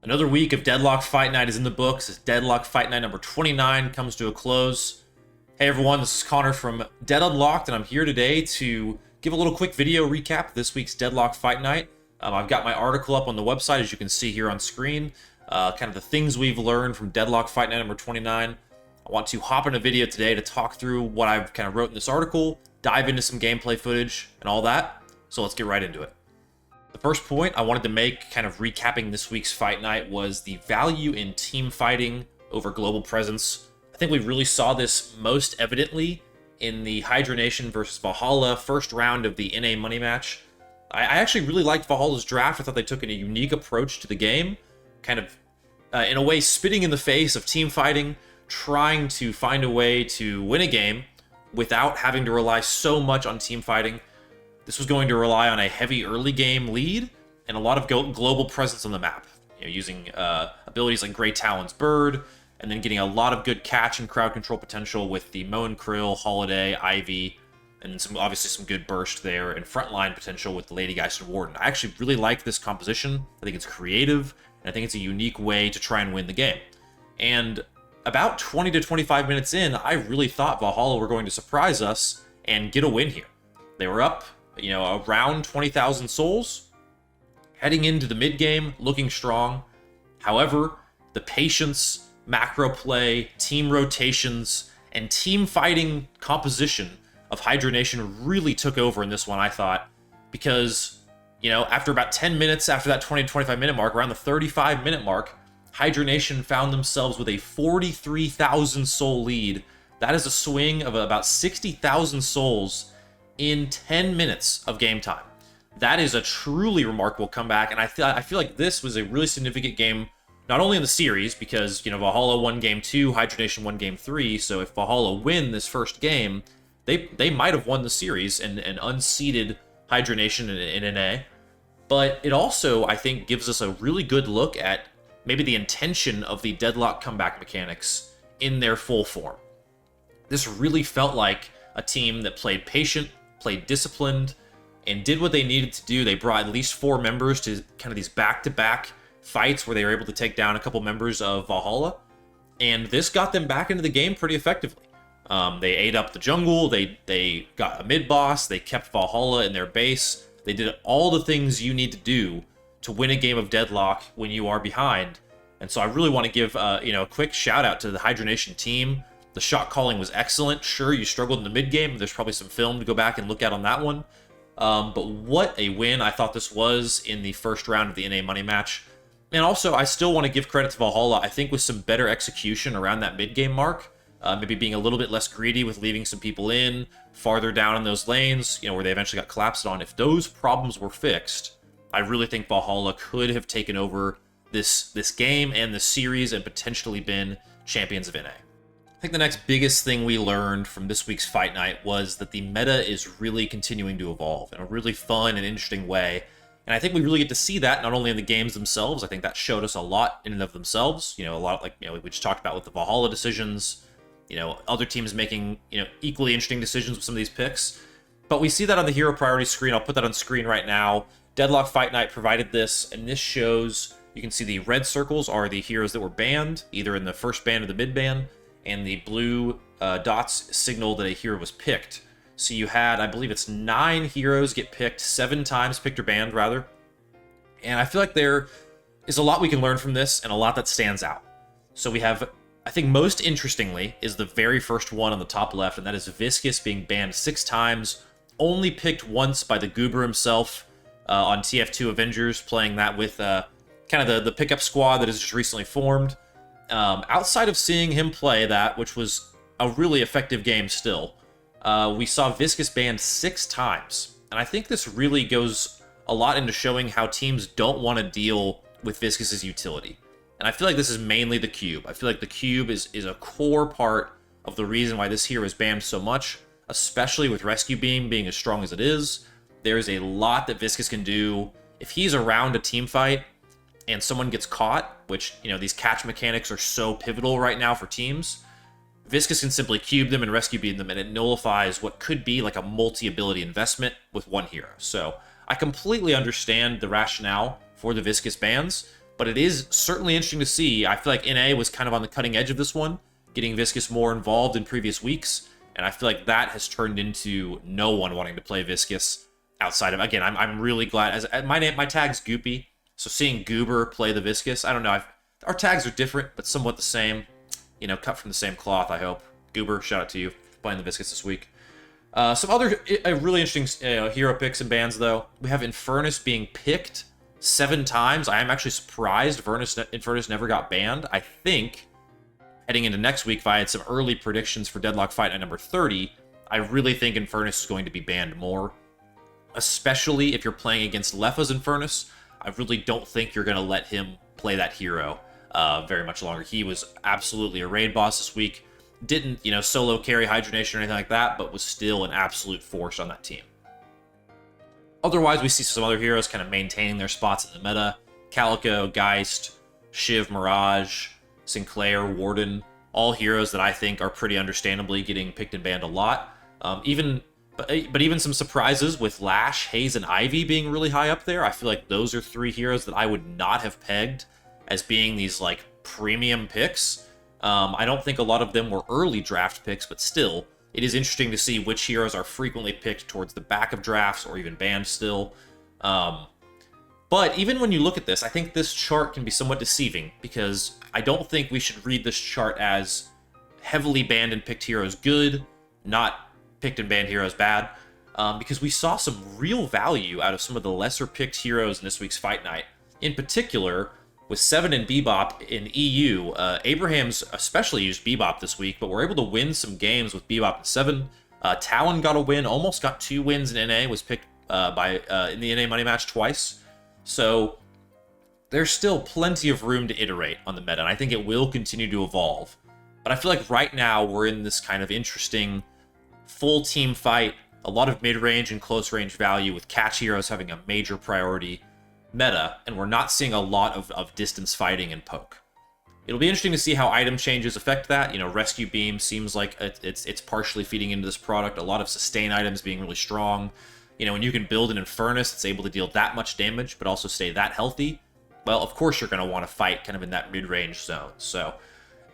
Another week of Deadlock Fight Night is in the books as Deadlock Fight Night number 29 comes to a close. Hey everyone, this is Connor from Dead Unlocked, and I'm here today to give a little quick video recap of this week's Deadlock Fight Night. I've got my article up on the website, as you can see here on screen. Kind of the things we've learned from Deadlock Fight Night number 29. I want to hop in a video today to talk through what I've kind of wrote in this article, dive into some gameplay footage, and all that. So let's get right into it. The first point I wanted to make, kind of recapping this week's fight night, was the value in team fighting over global presence. I think we really saw this most evidently in the Hydra Nation versus Valhalla first round of the NA money match. I actually really liked Valhalla's draft. I thought they took a unique approach to the game, kind of, in a way, spitting in the face of team fighting, trying to find a way to win a game without having to rely so much on team fighting. This was going to rely on a heavy early game lead and a lot of global presence on the map, using abilities like Grey Talon's Bird, and then getting a lot of good catch and crowd control potential with the Moan Krill, Holiday, Ivy, and obviously some good burst there, and frontline potential with the Lady Geist and Warden. I actually really like this composition. I think it's creative, and I think it's a unique way to try and win the game. And about 20 to 25 minutes in, I really thought Valhalla were going to surprise us and get a win here. They were up, around 20,000 souls, heading into the mid-game, looking strong. However, the patience, macro play, team rotations, and team fighting composition of Hydra Nation really took over in this one, I thought, because, after about 10 minutes after that 20 to 25 minute mark, around the 35 minute mark, Hydra Nation found themselves with a 43,000 soul lead. That is a swing of about 60,000 souls in 10 minutes of game time. That is a truly remarkable comeback, and I feel like this was a really significant game, not only in the series, because, Valhalla won game 2, Hydra Nation won game 3, so if Valhalla win this first game, they might have won the series and unseated Hydra Nation in NA. But it also, I think, gives us a really good look at maybe the intention of the Deadlock comeback mechanics in their full form. This really felt like a team that played patient, played disciplined, and did what they needed to do. They brought at least 4 members to kind of these back-to-back fights where they were able to take down a couple members of Valhalla, and this got them back into the game pretty effectively. They ate up the jungle, they got a mid-boss, they kept Valhalla in their base, they did all the things you need to do to win a game of Deadlock when you are behind. And so I really want to give a quick shout-out to the Hydra Nation team. The shot calling was excellent. Sure, you struggled in the mid-game. There's probably some film to go back and look at on that one. But what a win I thought this was in the first round of the NA money match. And also, I still want to give credit to Valhalla, I think, with some better execution around that mid-game mark. Maybe being a little bit less greedy with leaving some people in, farther down in those lanes, where they eventually got collapsed on. If those problems were fixed, I really think Valhalla could have taken over this game and the series and potentially been champions of NA. I think the next biggest thing we learned from this week's Fight Night was that the meta is really continuing to evolve in a really fun and interesting way. And I think we really get to see that not only in the games themselves. I think that showed us a lot in and of themselves. A lot like, we just talked about with the Valhalla decisions, other teams making, equally interesting decisions with some of these picks. But we see that on the hero priority screen. I'll put that on screen right now. Deadlock Fight Night provided this, and this shows, you can see the red circles are the heroes that were banned, either in the first ban or the mid ban, and the blue dots signal that a hero was picked. So you had, I believe it's 9 heroes get picked, 7 times picked or banned, rather. And I feel like there is a lot we can learn from this, and a lot that stands out. So we have, I think most interestingly, is the very first one on the top left, and that is Viscus being banned 6 times, only picked once by the Goober himself on TF2 Avengers, playing that with kind of the pickup squad that has just recently formed. Outside of seeing him play that, which was a really effective game still, we saw Viscus banned 6 times. And I think this really goes a lot into showing how teams don't want to deal with Viscus's utility. And I feel like this is mainly the cube. I feel like the cube is a core part of the reason why this hero is banned so much, especially with Rescue Beam being as strong as it is. There's a lot that Viscus can do. If he's around a team fight and someone gets caught, which, these catch mechanics are so pivotal right now for teams, Viscus can simply cube them and rescue beam them, and it nullifies what could be like a multi-ability investment with one hero. So I completely understand the rationale for the Viscus bans, But it is certainly interesting to see. I feel like NA was kind of on the cutting edge of this one, getting Viscous more involved in previous weeks, and I feel like that has turned into no one wanting to play Viscous outside of, again, I'm really glad, as my tag's Goopy, so seeing Goober play the Viscous, I don't know, our tags are different, but somewhat the same, you know, cut from the same cloth, I hope. Goober, shout out to you for playing the Viscous this week. Some other really interesting hero picks and bans, though. We have Infernus being picked 7 times. I am actually surprised Infernus never got banned. I think, heading into next week, if I had some early predictions for Deadlock Fight Night number 30, I really think Infernus is going to be banned more. Especially if you're playing against Lefa's Infernus. I really don't think you're going to let him play that hero very much longer. He was absolutely a raid boss this week. Didn't, you know, solo carry Hydra Nation or anything like that, but was still an absolute force on that team. Otherwise, we see some other heroes kind of maintaining their spots in the meta. Calico, Geist, Shiv, Mirage, Sinclair, Warden, all heroes that I think are pretty understandably getting picked and banned a lot. But even some surprises with Lash, Haze, and Ivy being really high up there. I feel like those are 3 heroes that I would not have pegged as being these, like, premium picks. I don't think a lot of them were early draft picks, but still, it is interesting to see which heroes are frequently picked towards the back of drafts or even banned still. But even when you look at this, I think this chart can be somewhat deceiving, because I don't think we should read this chart as heavily banned and picked heroes good, not picked and banned heroes bad, because we saw some real value out of some of the lesser picked heroes in this week's Fight Night. In particular, with 7 and Bebop in EU, Abraham's especially used Bebop this week, but we're able to win some games with Bebop and 7. Talon got a win, almost got 2 wins in NA, was picked in the NA money match twice. So there's still plenty of room to iterate on the meta, and I think it will continue to evolve. But I feel like right now we're in this kind of interesting full team fight, a lot of mid-range and close-range value with catch heroes having a major priority meta, and we're not seeing a lot of distance fighting and poke. It'll be interesting to see how item changes affect that. You know, Rescue Beam seems like it's partially feeding into this product. A lot of sustain items being really strong. You know, when you can build an Infernus that's able to deal that much damage, but also stay that healthy, well, of course you're going to want to fight kind of in that mid-range zone. So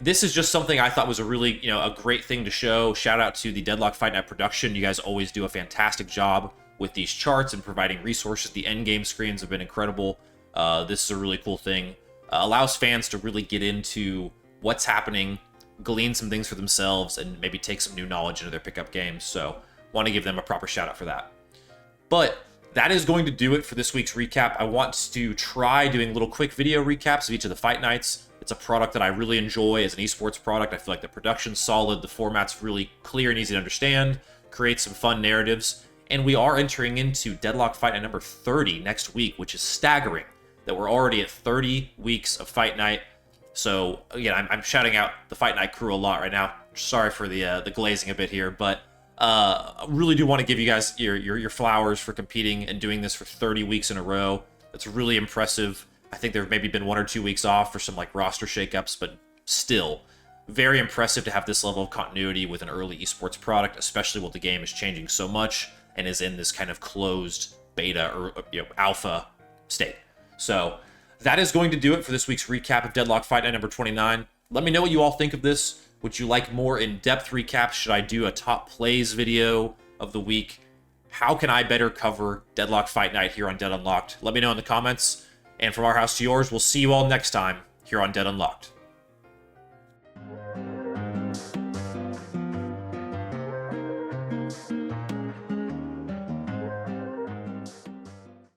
this is just something I thought was a really, you know, a great thing to show. Shout out to the Deadlock Fight Night production. You guys always do a fantastic job with these charts and providing resources. The endgame screens have been incredible. This is a really cool thing. Allows fans to really get into what's happening, glean some things for themselves, and maybe take some new knowledge into their pickup games. So want to give them a proper shout out for that. But that is going to do it for this week's recap. I want to try doing little quick video recaps of each of the fight nights. It's a product that I really enjoy as an esports product. I feel like the production's solid, the format's really clear and easy to understand, creates some fun narratives. And we are entering into Deadlock Fight Night number 30 next week, which is staggering that we're already at 30 weeks of Fight Night. So, again, I'm shouting out the Fight Night crew a lot right now. Sorry for the glazing a bit here, but I really do want to give you guys your flowers for competing and doing this for 30 weeks in a row. That's really impressive. I think there have maybe been 1 or 2 weeks off for some like roster shakeups, but still very impressive to have this level of continuity with an early esports product, especially while the game is changing so much and is in this kind of closed beta or alpha state. So that is going to do it for this week's recap of Deadlock Fight Night number 29. Let me know what you all think of this. Would you like more in-depth recaps? Should I do a top plays video of the week? How can I better cover Deadlock Fight Night here on Dead Unlocked? Let me know in the comments. And from our house to yours, we'll see you all next time here on Dead Unlocked.